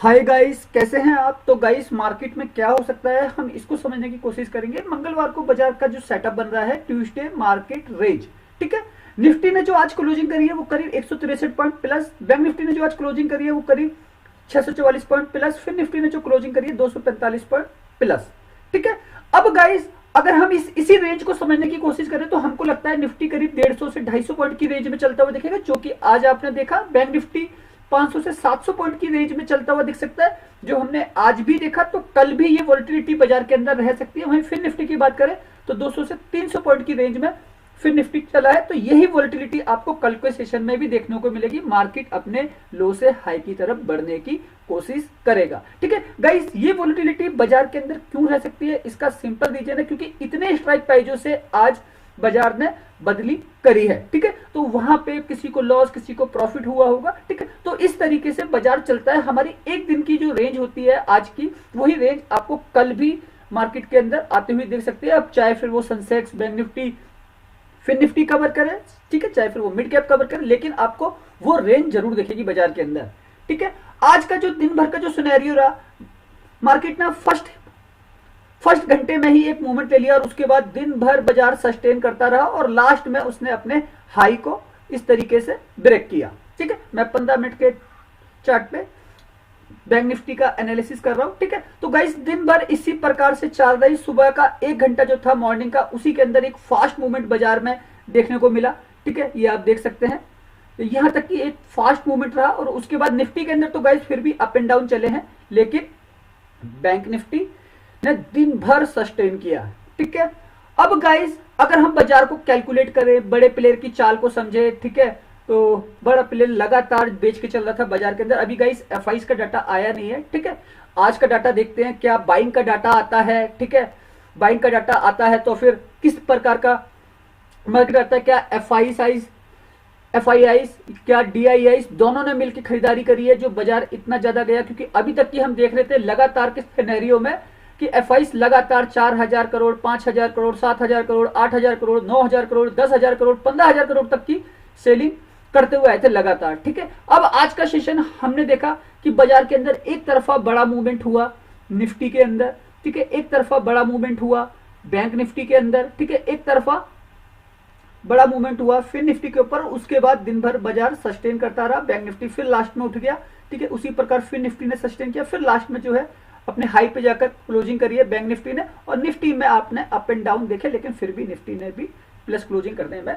Hi guys, कैसे हैं आप। तो गाइस, मार्केट में क्या हो सकता है हम इसको समझने की कोशिश करेंगे। मंगलवार को बाजार का जो सेटअप बन रहा है, ट्यूसडे मार्केट रेंज, ठीक है। निफ्टी ने जो आज क्लोजिंग करी है वो करीब 163 पॉइंट प्लस, बैंक निफ्टी ने जो आज क्लोजिंग करी है वो करीब 644 पॉइंट प्लस, फिर निफ्टी ने जो क्लोजिंग करी है 245 पॉइंट प्लस, ठीक है। अब गाइस, अगर हम इसी रेंज को समझने की कोशिश करें तो हमको लगता है निफ्टी करीब 150 से 250 पॉइंट की रेंज में चलता हुआ दिखेगा, जो कि आज आपने देखा। बैंक निफ्टी 500 से 700 पॉइंट की रेंज में चलता हुआ दिख सकता है, जो हमने आज भी देखा। तो कल भी ये वोलेटिलिटी बाजार के अंदर रह सकती है। वहीं फिर निफ्टी की बात करें तो 200 से 300 पॉइंट की रेंज में फिर निफ्टी चला है। तो यही वोलेटिलिटी आपको कल के सेशन में भी देखने को मिलेगी। मार्केट अपने लो से हाई की तरफ बढ़ने की कोशिश करेगा, ठीक है गाइस। ये वोलेटिलिटी बाजार के अंदर क्यों रह सकती है, इसका सिंपल रीजन है क्योंकि इतने स्ट्राइक प्राइजों से आज बाजार ने बदली करी है, ठीक है। तो वहां पे किसी को लॉस, किसी को प्रॉफिट हुआ होगा, ठीक है। तो इस तरीके से बाजार चलता है। हमारी एक दिन की जो रेंज होती है आज की, वही रेंज आपको कल भी मार्केट के अंदर आते हुए देख सकते हैं। अब चाहे फिर वो सेंसेक्स, बैंक निफ्टी, फिर निफ्टी कवर करे, ठीक है, चाहे फिर वो मिड कैप कवर करे, लेकिन आपको वो रेंज जरूर दिखेगी बाजार के अंदर, ठीक है। आज का जो दिन भर का जो सिनेरियो रहा, मार्केट ने फर्स्ट घंटे में ही एक मूवमेंट ले लिया और उसके बाद दिन भर बाजार सस्टेन करता रहा और लास्ट में उसने अपने हाई को इस तरीके से ब्रेक किया, ठीक है। मैं 15 मिनट के चार्ट पे बैंक निफ्टी का एनालिसिस कर रहा हूं, ठीक है। तो गाइस, दिन भर इसी प्रकार से चल रही। सुबह का 1 घंटा जो था मॉर्निंग का, उसी के अंदर एक फास्ट मूवमेंट बाजार में देखने को मिला, ठीक है। ये आप देख सकते हैं, यहां तक कि एक फास्ट मूवमेंट रहा और उसके बाद निफ्टी के अंदर तो गाइस फिर भी अप एंड डाउन चले हैं, लेकिन बैंक निफ्टी ने दिन भर सस्टेन किया, ठीक है। अब गाइस, अगर हम बाजार को कैलकुलेट करें, बड़े प्लेयर की चाल को समझे, ठीक है, तो बड़ा प्लेयर लगातार बेच के चल रहा था बाजार के अंदर। अभी गाइस एफआईज का डाटा आया नहीं है, ठीक है। आज का डाटा देखते हैं, क्या बाइंग का डाटा आता है, ठीक है। बाइंग का डाटा आता है तो फिर किस प्रकार का मार्केट आता है, क्या एफआईआई क्या डीआईआई दोनों ने मिलकर खरीदारी करी है, जो बाजार इतना ज्यादा गया। क्योंकि अभी तक की हम देख रहे थे लगातार के सिनेरियो में कि एफआईस लगातार 4000 करोड़, 5000 करोड़, 7000 करोड़, 8000 करोड़, 9000 करोड़, 10000 करोड़, 15000 करोड़ तक की सेलिंग करते हुए आए थे लगातार, ठीक है। अब आज का सेशन हमने देखा कि बाजार के अंदर एक तरफा बड़ा मूवमेंट हुआ निफ्टी के अंदर, ठीक है, एक तरफा बड़ा मूवमेंट हुआ बैंक निफ्टी के अंदर, ठीक है, एक तरफा बड़ा मूवमेंट हुआ फिर निफ्टी के ऊपर। उसके बाद दिन भर बाजार सस्टेन करता रहा, बैंक निफ्टी फिर लास्ट में उठ गया, ठीक है। उसी प्रकार फिर निफ्टी ने सस्टेन किया, फिर लास्ट में जो है अपने हाई पे जाकर क्लोजिंग करी है बैंक निफ्टी ने। और निफ्टी में आपने अप एंड डाउन देखे, लेकिन फिर भी निफ्टी ने भी प्लस क्लोजिंग करने में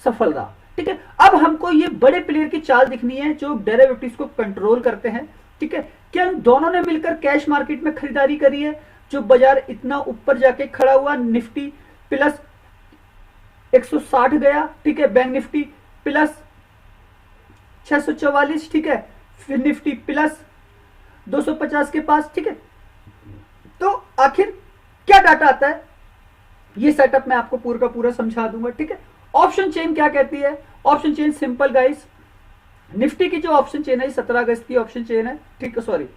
सफल रहा, ठीक है। अब हमको ये बड़े प्लेयर की चाल दिखनी है जो डेरिवेटिव्स को कंट्रोल करते हैं, ठीक है। क्या दोनों ने मिलकर कैश मार्केट में खरीदारी करी है, जो बाजार इतना ऊपर जाके खड़ा हुआ। निफ्टी प्लस 160 गया, ठीक है, बैंक निफ्टी प्लस 644, ठीक है, फिर निफ्टी प्लस 250 के पास, ठीक है। तो आखिर क्या डाटा आता है, ये सेटअप मैं आपको पूरा का पूरा समझा दूंगा, ठीक है। ऑप्शन चेन क्या कहती है, option chain simple guys. Nifty की जो ऑप्शन चेन है 17 अगस्त की ऑप्शन चेन है, ठीक है, सॉरी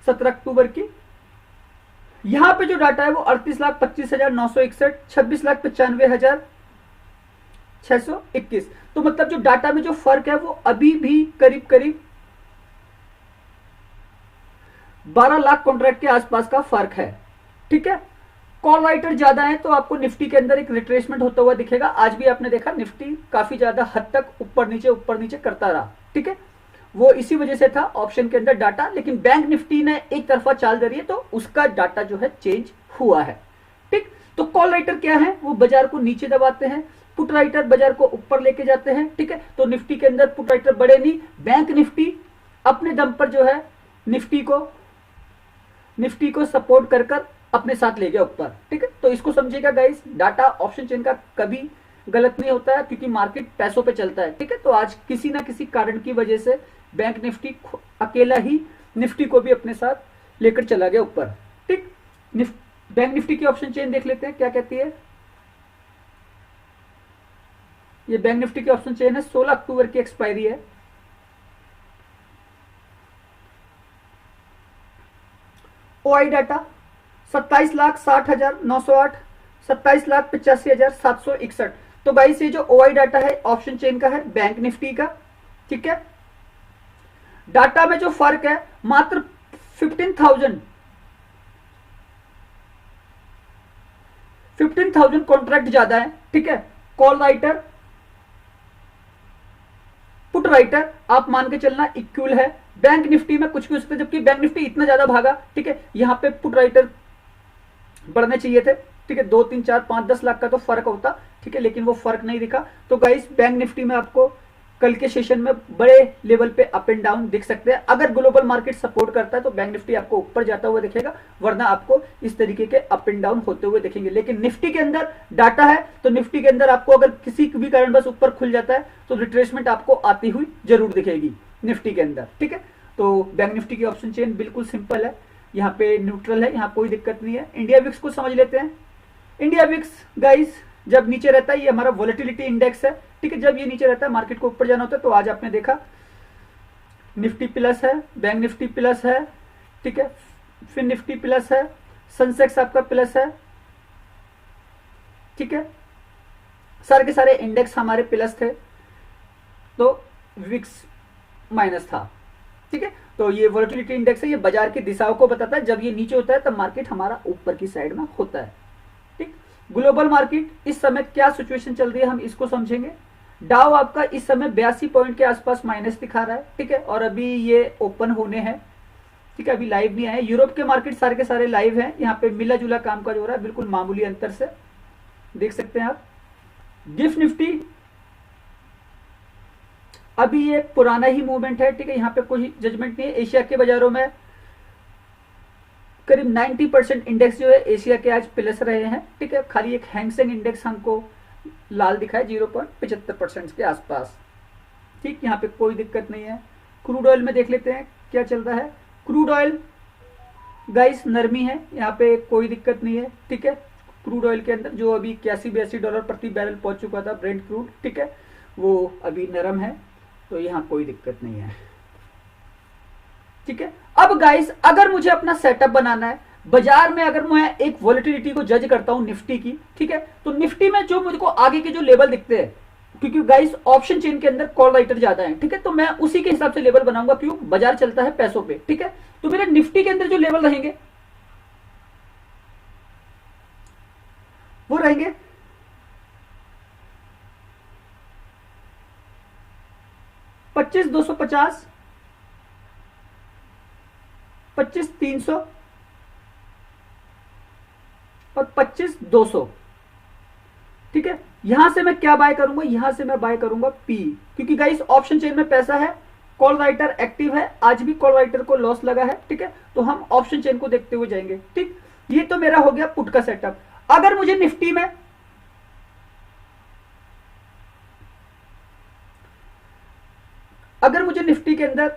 17 अक्टूबर की। यहां पे जो डाटा है वो 38,25,961, 26,95,621। तो मतलब जो डाटा में जो फर्क है वो अभी भी करीब करीब 12 लाख कॉन्ट्रैक्ट के आसपास का फर्क है, ठीक है। कॉल राइटर ज्यादा है तो आपको निफ्टी के अंदर एक रिट्रेसमेंट होता हुआ दिखेगा। आज भी आपने देखा निफ्टी काफी ज्यादा हद तक ऊपर नीचे करता रहा, ठीक है। वो इसी वजह से था ऑप्शन के अंदर डाटा, लेकिन बैंक निफ्टी ने एक तरफा चाल धरी है तो उसका डाटा जो है चेंज हुआ है, ठीक। तो कॉल राइटर क्या है, वो बाजार को नीचे दबाते हैं, पुट राइटर बाजार को ऊपर लेके जाते हैं, ठीक है। तो निफ्टी के अंदर पुट राइटर बड़े नहीं, बैंक निफ्टी अपने दम पर जो है निफ्टी को सपोर्ट कर अपने साथ ले गया ऊपर, ठीक है। तो इसको समझिएगा गाइस, डाटा ऑप्शन चेन का कभी गलत नहीं होता है क्योंकि मार्केट पैसों पे चलता है, ठीक है। तो आज किसी ना किसी कारण की वजह से बैंक निफ्टी अकेला ही निफ्टी को भी अपने साथ लेकर चला गया ऊपर, ठीक। बैंक निफ्टी की ऑप्शन चेन देख लेते हैं क्या कहती है। ये बैंक निफ्टी की ऑप्शन चेन है, 16 अक्टूबर की एक्सपायरी है। OI data 27,60,908, 27,85,761। तो गाइस ये जो ओआई डाटा है ऑप्शन चेन का है बैंक निफ्टी का, ठीक है। डाटा में जो फर्क है मात्र 15,000 कॉन्ट्रैक्ट ज्यादा है, ठीक है। कॉल राइटर, पुट राइटर आप मान के चलना इक्वल है। बैंक निफ्टी में कुछ भी हो सकता है, जबकि बैंक निफ्टी इतना ज्यादा भागा, ठीक है। यहाँ पे पुट राइटर बढ़ने चाहिए थे, ठीक है। 2, 3, 4, 5, 10 लाख का तो फर्क होता, ठीक है, लेकिन वो फर्क नहीं दिखा। तो गाइस बैंक निफ्टी में आपको कल के सेशन में बड़े लेवल पे अप एंड डाउन दिख सकते हैं। अगर ग्लोबल मार्केट सपोर्ट करता है तो बैंक निफ्टी आपको ऊपर जाता हुआ दिखेगा, वरना आपको इस तरीके के अप एंड डाउन होते हुए दिखेंगे। लेकिन निफ्टी के अंदर डाटा है, तो निफ्टी के अंदर आपको अगर किसी भी कारणवश ऊपर खुल जाता है तो रिट्रेसमेंट आपको आती हुई जरूर दिखेगी निफ्टी के अंदर, ठीक है। तो बैंक निफ्टी की ऑप्शन चेन बिल्कुल सिंपल है, यहाँ पे न्यूट्रल है, यहाँ कोई दिक्कत नहीं है। इंडिया विक्स को समझ लेते हैं। इंडिया विक्स गाइस जब नीचे रहता है, ये हमारा वोलेटिलिटी इंडेक्स है, ठीक है। जब ये नीचे रहता है मार्केट को ऊपर जाना होता है। तो आज आपने देखा निफ्टी प्लस है, बैंक निफ्टी प्लस है, ठीक है, फिर निफ्टी प्लस है, सेंसेक्स आपका प्लस है, ठीक है। सारे के सारे इंडेक्स हमारे प्लस थे, तो विक्स माइनस था, ठीक है। तो ये वोलेटिलिटी इंडेक्स है, ये बाजार की दिशाओं को बताता है। जब ये नीचे होता है तब मार्केट हमारा ऊपर की साइड में होता है, ठीक। ग्लोबल मार्केट इस समय क्या सिचुएशन चल रही है हम इसको समझेंगे। डाउ आपका इस समय 82 पॉइंट के आसपास माइनस दिखा रहा है, ठीक है, और अभी ये ओपन होने हैं, ठीक है, अभी लाइव नहीं आए। यूरोप के मार्केट सारे के सारे लाइव हैं, यहाँ पे मिला जुला कामकाज हो रहा है, बिल्कुल मामूली अंतर से देख सकते हैं आप। गिफ्ट निफ्टी अभी ये पुराना ही मूवमेंट है, ठीक है, यहाँ पे कोई जजमेंट नहीं है। एशिया के बाजारों में करीब 90% इंडेक्स जो है एशिया के आज प्लस रहे हैं, ठीक है। खाली एक हैंगसेंग इंडेक्स हमको लाल दिखा है 0.75% के आसपास, ठीक, यहाँ पे कोई दिक्कत नहीं है। क्रूड ऑयल में देख लेते हैं क्या चल रहा है। क्रूड ऑयल गाइस नरमी है, यहाँ पे कोई दिक्कत नहीं है, ठीक है। क्रूड ऑयल के अंदर जो अभी 81-82 डॉलर प्रति बैरल पहुंच चुका था ब्रेंट क्रूड, ठीक है, वो अभी नरम है, तो यहाँ कोई दिक्कत नहीं है, ठीक है। अब गाइस अगर मुझे अपना सेटअप बनाना है बाजार में, अगर मैं एक वॉलेटिलिटी को जज करता हूं निफ्टी की, ठीक है, तो निफ्टी में जो मुझको आगे के जो लेवल दिखते हैं, क्योंकि गाइस ऑप्शन चेन के अंदर कॉल राइटर ज्यादा है, ठीक है, तो मैं उसी के हिसाब से लेवल बनाऊंगा। क्यों? बाजार चलता है पैसों पे, ठीक है। तो मेरे निफ्टी के अंदर जो लेवल रहेंगे वो रहेंगे 25,250, 25,300 और 25,200, ठीक है। यहां से मैं क्या बाय करूंगा? यहां से मैं बाय करूंगा पी, क्योंकि गाइस ऑप्शन चेन में पैसा है, कॉल राइटर एक्टिव है, आज भी कॉल राइटर को लॉस लगा है, ठीक है, तो हम ऑप्शन चेन को देखते हुए जाएंगे, ठीक। ये तो मेरा हो गया पुट का सेटअप। अगर मुझे निफ्टी में के अंदर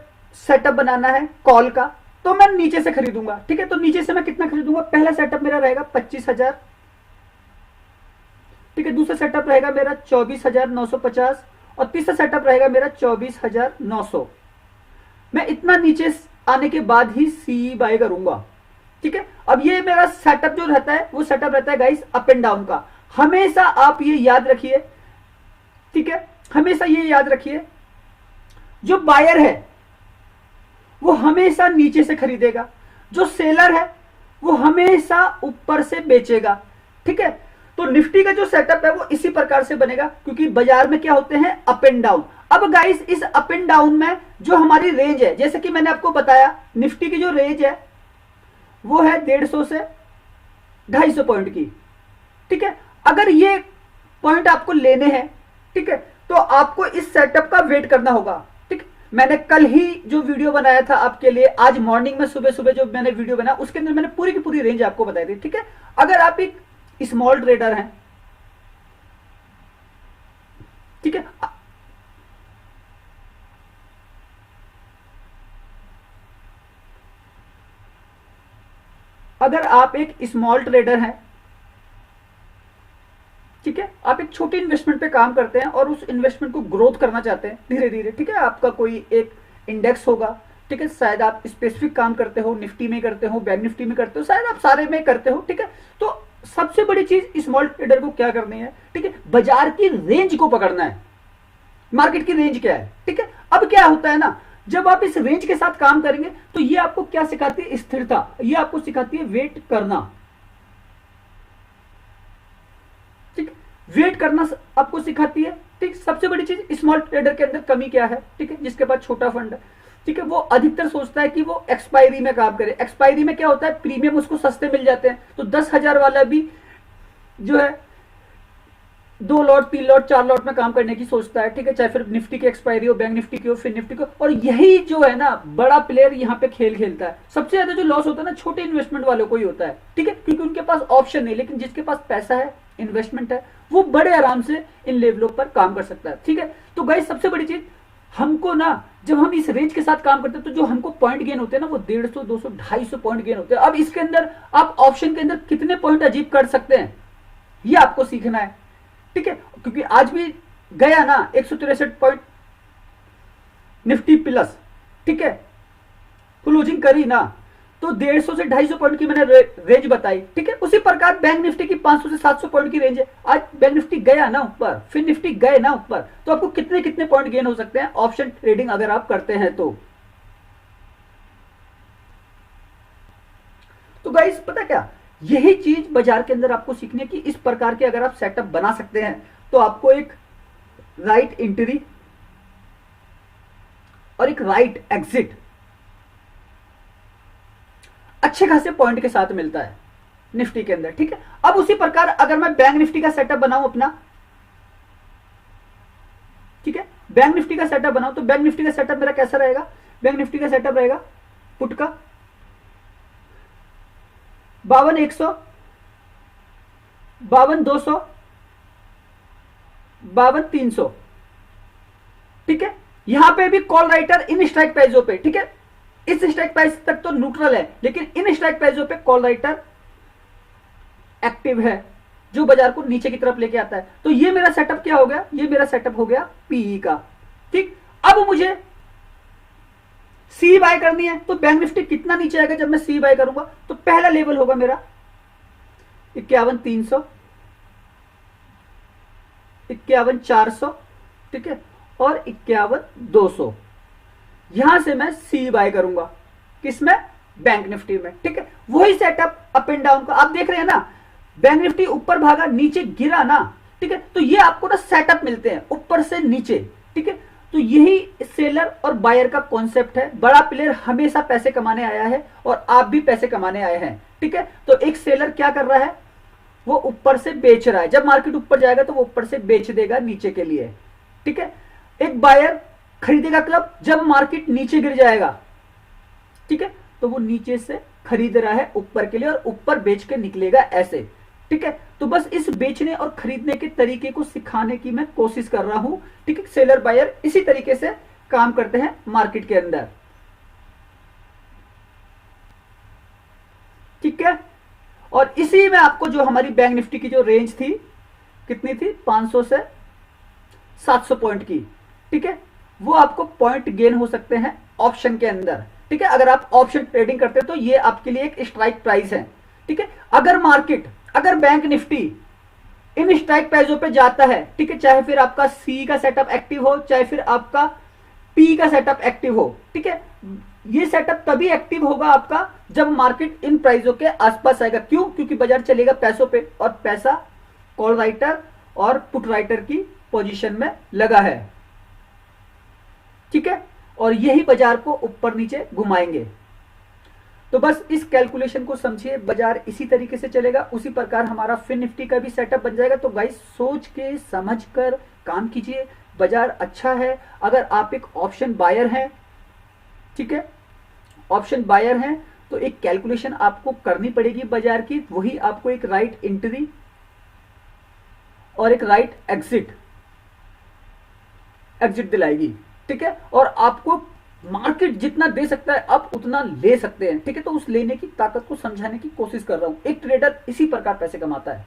सेटअप बनाना है कॉल का, तो मैं नीचे से खरीदूंगा, ठीक है। तो नीचे से मैं कितना खरीदूंगा? पहला सेटअप मेरा रहेगा 25,000, ठीक है। दूसरा सेटअप रहेगा मेरा 24,950 और तीसरा सेटअप रहेगा मेरा 24,900। मैं इतना नीचे आने के बाद ही सी बाय करूंगा, ठीक है। अब ये मेरा सेटअप जो रहता है वो सेटअप रहता है गाइस अप एंड डाउन का। हमेशा आप ये याद रखिए, ठीक है, हमेशा ये याद रखिए, जो बायर है वो हमेशा नीचे से खरीदेगा, जो सेलर है वो हमेशा ऊपर से बेचेगा, ठीक है। तो निफ्टी का जो सेटअप है वो इसी प्रकार से बनेगा, क्योंकि बाजार में क्या होते हैं? Up and down. अब गाइस इस अप एंड डाउन में जो हमारी रेंज है, जैसे कि मैंने आपको बताया निफ्टी की जो रेंज है वो है 150 से 250 पॉइंट की, ठीक है। अगर ये पॉइंट आपको लेने हैं, ठीक है, तो आपको इस सेटअप का वेट करना होगा, ठीक। मैंने कल ही जो वीडियो बनाया था आपके लिए, आज मॉर्निंग में सुबह सुबह जो मैंने वीडियो बनाया उसके अंदर मैंने पूरी की पूरी रेंज आपको बताई थी, ठीक है। अगर आप एक स्मॉल ट्रेडर हैं, ठीक है, अगर आप एक स्मॉल ट्रेडर हैं, ठीक है, आप एक छोटी इन्वेस्टमेंट पे काम करते हैं और उस इन्वेस्टमेंट को ग्रोथ करना चाहते हैं धीरे धीरे, ठीक है। आपका कोई एक इंडेक्स होगा, ठीक है, शायद आप स्पेसिफिक काम करते हो, निफ्टी में करते हो, बैंक निफ्टी में करते हो, शायद आप सारे में करते हो, ठीक है। तो सबसे बड़ी चीज स्मॉल ट्रेडर को क्या करनी है? ठीक है, बाजार की रेंज को पकड़ना है, मार्केट की रेंज क्या है, ठीक है। अब क्या होता है ना, जब आप इस रेंज के साथ काम करेंगे तो ये आपको क्या सिखाती है, स्थिरता, ये आपको सिखाती है वेट करना, ठीक, वेट करना आपको सिखाती है, ठीक। सबसे बड़ी चीज स्मॉल ट्रेडर के अंदर कमी क्या है, ठीक है, जिसके पास छोटा फंड है, ठीक है, वो अधिकतर सोचता है कि वो एक्सपायरी में काम करे। एक्सपायरी में क्या होता है, प्रीमियम उसको सस्ते मिल जाते हैं, तो 10,000 वाला भी जो है 2 लॉट 3 लॉट 4 लॉट में काम करने की सोचता है, ठीक है, चाहे फिर निफ्टी की एक्सपायरी हो, बैंक निफ्टी की हो, फिर निफ्टी को। और यही जो है ना बड़ा प्लेयर यहाँ पे खेल खेलता है। सबसे ज्यादा जो लॉस होता है ना छोटे इन्वेस्टमेंट वालों को ही होता है, ठीक है, क्योंकि उनके पास ऑप्शन नहीं। लेकिन जिसके पास पैसा है, इन्वेस्टमेंट है, वो बड़े आराम से इन लेवलों पर काम कर सकता है, ठीक है। तो गाइस सबसे बड़ी चीज हमको ना, जब हम इस रेंज के साथ काम करते हैं तो जो हमको पॉइंट गेन होते हैं ना वो 150 200 250 पॉइंट गेन होते हैं। अब इसके अंदर आप ऑप्शन के अंदर कितने पॉइंट अचीव कर सकते हैं ये आपको सीखना है, ठीक है, क्योंकि आज भी गया ना 163 पॉइंट निफ्टी प्लस, ठीक है, क्लोजिंग करी ना, तो 150 से 250 पॉइंट की मैंने रेंज बताई, ठीक है। उसी प्रकार बैंक निफ्टी की 500 से 700 पॉइंट की रेंज है। आज बैंक निफ्टी गया ना ऊपर, फिर निफ्टी गए ना ऊपर, तो आपको कितने कितने पॉइंट गेन हो सकते हैं ऑप्शन ट्रेडिंग अगर आप करते हैं तो गाइस पता क्या, यही चीज बाजार के अंदर आपको सीखने की, इस प्रकार के अगर आप सेटअप बना सकते हैं तो आपको एक राइट एंट्री और एक राइट एग्जिट अच्छे खासे पॉइंट के साथ मिलता है निफ्टी के अंदर, ठीक है। अब उसी प्रकार अगर मैं बैंक निफ्टी का सेटअप बनाऊं अपना, ठीक है, बैंक निफ्टी का सेटअप बनाऊं तो बैंक निफ्टी का सेटअप मेरा कैसा रहेगा, बैंक निफ्टी का सेटअप रहेगा पुट का 52,100, 52,200, 52,300, ठीक है। यहां पे भी कॉल राइटर इन स्ट्राइक प्राइसों पे, ठीक है, इस स्ट्राइक प्राइस तक तो न्यूट्रल है, लेकिन इन स्ट्राइक प्राइसों पे कॉल राइटर एक्टिव है जो बाजार को नीचे की तरफ लेके आता है। तो ये मेरा सेटअप क्या हो गया, ये मेरा सेटअप हो गया पीई का, ठीक। अब मुझे सी बाय करनी है तो बैंक निफ्टी कितना नीचे आएगा जब मैं सी बाय करूंगा, तो पहला लेवल होगा मेरा 51,300, 51,400, ठीक है, और 51,200। यहां से मैं सी बाय करूंगा किसमें, बैंक निफ्टी में, ठीक है। वही सेटअप अप एंड डाउन का आप देख रहे हैं ना, बैंक निफ्टी ऊपर भागा नीचे गिरा ना, ठीक है, तो ये आपको ना सेटअप मिलते हैं ऊपर से नीचे, ठीक है। तो यही सेलर और बायर का कॉन्सेप्ट है। बड़ा प्लेयर हमेशा पैसे कमाने आया है और आप भी पैसे कमाने आए हैं, ठीक है। तो एक सेलर क्या कर रहा है, वो ऊपर से बेच रहा है, जब मार्केट ऊपर जाएगा तो वो ऊपर से बेच देगा नीचे के लिए, ठीक है। एक बायर खरीदेगा क्लब जब मार्केट नीचे गिर जाएगा, ठीक है, तो वो नीचे से खरीद रहा है ऊपर के लिए और ऊपर बेच के निकलेगा ऐसे, ठीक है। तो बस इस बेचने और खरीदने के तरीके को सिखाने की मैं कोशिश कर रहा हूं, ठीक है। सेलर बायर इसी तरीके से काम करते हैं मार्केट के अंदर, ठीक है। और इसी में आपको जो हमारी बैंक निफ्टी की जो रेंज थी कितनी थी, 500 से 700 पॉइंट की, ठीक है, वो आपको पॉइंट गेन हो सकते हैं ऑप्शन के अंदर, ठीक है। अगर आप ऑप्शन ट्रेडिंग करते हैं तो ये आपके लिए एक स्ट्राइक प्राइस है, ठीक है। अगर मार्केट, अगर बैंक निफ्टी इन स्ट्राइक प्राइसों पे जाता है, ठीक है, चाहे फिर आपका सी का सेटअप एक्टिव हो, चाहे फिर आपका पी का सेटअप एक्टिव हो, ठीक है, ये सेटअप तभी एक्टिव होगा आपका जब मार्केट इन प्राइसों के आसपास आएगा। क्यों, क्योंकि बाजार चलेगा पैसों पे और पैसा कॉल राइटर और पुट राइटर की पोजीशन में लगा है, ठीक है, और यही बाजार को ऊपर नीचे घुमाएंगे। तो बस इस कैलकुलेशन को समझिए, बाजार इसी तरीके से चलेगा, उसी प्रकार हमारा फिन निफ्टी का भी सेटअप बन जाएगा। तो गाइस सोच के समझ कर काम कीजिए, बाजार अच्छा है। अगर आप एक ऑप्शन बायर हैं, ठीक है, ऑप्शन बायर हैं, तो एक कैलकुलेशन आपको करनी पड़ेगी बाजार की, वही आपको एक राइट एंट्री और एक राइट एग्जिट दिलाएगी, ठीक है। और आपको मार्केट जितना दे सकता है आप उतना ले सकते हैं, ठीक है। तो उस लेने की ताकत को समझाने की कोशिश कर रहा हूं। एक ट्रेडर इसी प्रकार पैसे कमाता है।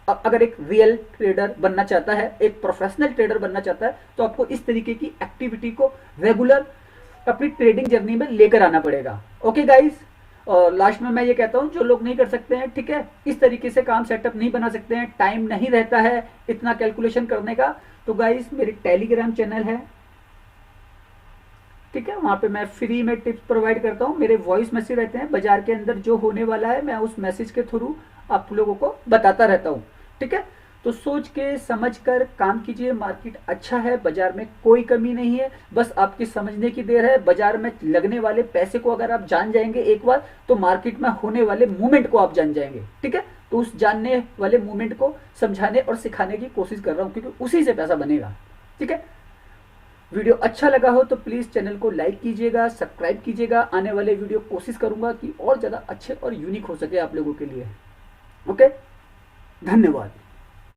अगर एक रियल ट्रेडर बनना चाहता है, एक प्रोफेशनल ट्रेडर बनना चाहता है, तो आपको इस तरीके की एक्टिविटी को रेगुलर अपनी ट्रेडिंग जर्नी में लेकर आना पड़ेगा। ओके गाइस, और लास्ट में मैं ये कहता हूं, जो लोग नहीं कर सकते हैं, ठीक है, इस तरीके से काम सेटअप नहीं बना सकते हैं, टाइम नहीं रहता है इतना कैलकुलेशन करने का, तो गाइस मेरी टेलीग्राम चैनल है, ठीक है। वहां पे मैं फ्री में टिप्स प्रोवाइड करता हूँ, मेरे वॉइस मैसेज रहते हैं, बाजार के अंदर जो होने वाला है मैं उस मैसेज के थ्रू आप लोगों को बताता रहता हूँ। ठीक है, तो सोच के समझ कर काम कीजिए। मार्केट अच्छा है, बाजार में कोई कमी नहीं है, बस आपकी समझने की देर है। बाजार में लगने वाले पैसे को अगर आप जान जाएंगे एक बार, तो मार्केट में होने वाले मूवमेंट को आप जान जाएंगे। ठीक है, तो उस जानने वाले मूवमेंट को समझाने और सिखाने की कोशिश कर रहा हूं, क्योंकि उसी से पैसा बनेगा। ठीक है, वीडियो अच्छा लगा हो तो प्लीज चैनल को लाइक कीजिएगा, सब्सक्राइब कीजिएगा। आने वाले वीडियो कोशिश करूंगा कि और ज्यादा अच्छे और यूनिक हो सके आप लोगों के लिए। ओके, धन्यवाद।